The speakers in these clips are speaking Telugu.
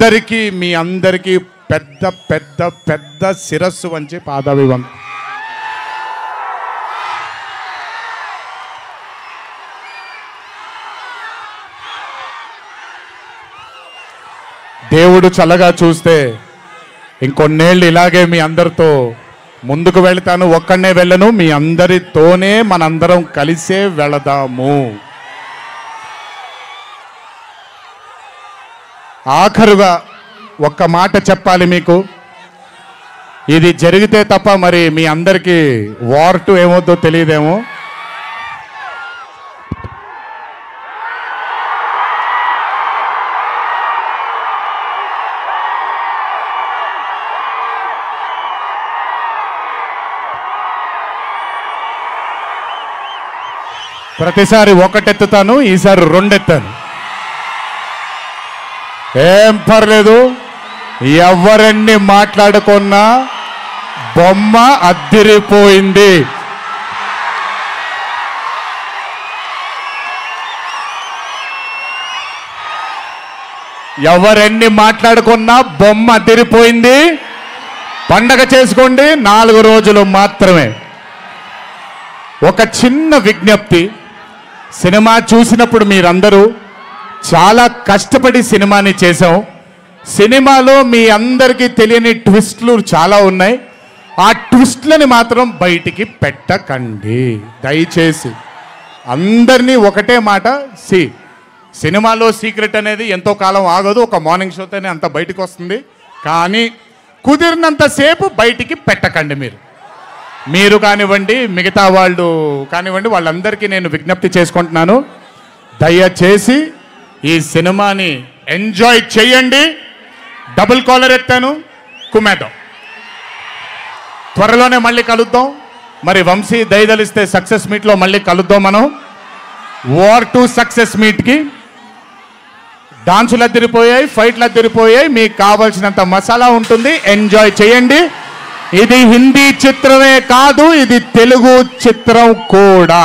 మీ అందరికీ పెద్ద పెద్ద పెద్ద శిరస్సు వంచి పాదాభివందనం. దేవుడు చల్లగా చూస్తే ఇంకొన్నేళ్ళు ఇలాగే మీ అందరితో ముందుకు వెళ్తాను. ఒక్కడనే వెళ్ళను, మీ అందరితోనే మనందరం కలిసే వెళదాము. ఆఖరుగా ఒక్క మాట చెప్పాలి మీకు. ఇది జరిగితే తప్ప మరి మీ అందరికీ వార్ 2 ఏమవుద్దో తెలియదేమో. ప్రతిసారి ఒకటెత్తుతాను, ఈసారి 2 ఎత్తాను. ఏం పర్లేదు, ఎవరన్ని మాట్లాడుకున్నా బొమ్మ అద్దిరిపోయింది. ఎవరన్ని మాట్లాడుకున్నా బొమ్మ అద్దిరిపోయింది. పండగ చేసుకోండి, 4 రోజులు మాత్రమే. ఒక చిన్న విజ్ఞప్తి, సినిమా చూసినప్పుడు మీరందరూ చాలా కష్టపడి సినిమాని చేశాం. సినిమాలో మీ అందరికీ తెలియని ట్విస్ట్లు చాలా ఉన్నాయి. ఆ ట్విస్ట్లని మాత్రం బయటికి పెట్టకండి దయచేసి. అందరినీ ఒకటే మాట, సినిమాలో సీక్రెట్ అనేది ఎంతో కాలం ఆగదు, ఒక మార్నింగ్ షోతోనే అంత బయటకు వస్తుంది. కానీ కుదిరినంతసేపు బయటికి పెట్టకండి. మీరు కానివ్వండి, మిగతా వాళ్ళు కానివ్వండి, వాళ్ళందరికీ నేను విజ్ఞప్తి చేసుకుంటున్నాను, దయచేసి ఈ సినిమాని ఎంజాయ్ చేయండి. డబుల్ కాలర్ ఎత్తాను, కుమ్మేద్దాం. త్వరలోనే మళ్ళీ కలుద్దాం. మరి వంశీ దయదలిస్తే సక్సెస్ మీట్లో మళ్ళీ కలుద్దాం. మనం వార్ 2 సక్సెస్ మీట్కి డాన్సులు అద్దరిపోయాయి, ఫైట్లు అద్దరిపోయాయి. మీకు కావాల్సినంత మసాలా ఉంటుంది, ఎంజాయ్ చేయండి. ఇది హిందీ చిత్రమే కాదు, ఇది తెలుగు చిత్రం కూడా.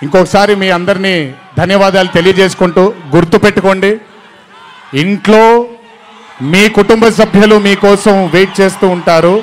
ఇంకొకసారి మీ అందరినీ ధన్యవాదాలు తెలియజేసుకుంటూ, గుర్తుపెట్టుకోండి, ఇంట్లో మీ కుటుంబ సభ్యులు మీకోసం వెయిట్ చేస్తూ ఉంటారు.